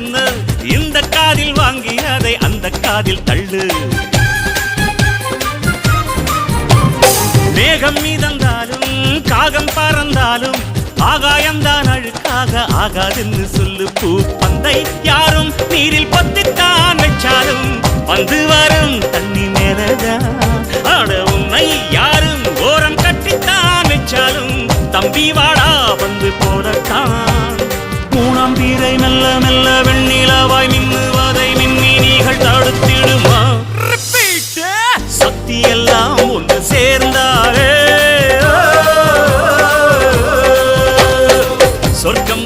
என்ன இந்த காதில் வாங்கி அதை அந்த காதில் தள்ளு. மேகம் மீதந்தாலும் காகம் பறந்தாலும் ஆகாயம்தான் அழுக்காக ஆகாதுன்னு சொல்லு. பூ பந்தை யாரும் நீரில் பத்தித்தான் வச்சாலும் வந்து வரும் தண்ணி மேலதான். ஆட உன்னை யாரும் ஓரம் கட்டித்தான் வச்சாலும் தம்பி வாடா வந்து போடத்தான். மூணாம் பீரை மெல்ல மெல்ல வெண்ணிலவாய் மின்னுவதை மின்மினிகள் தடுத்திடுமா? சக்தி எல்லாம் ஒன்று சேர்ந்தாரே சொர்க்கம்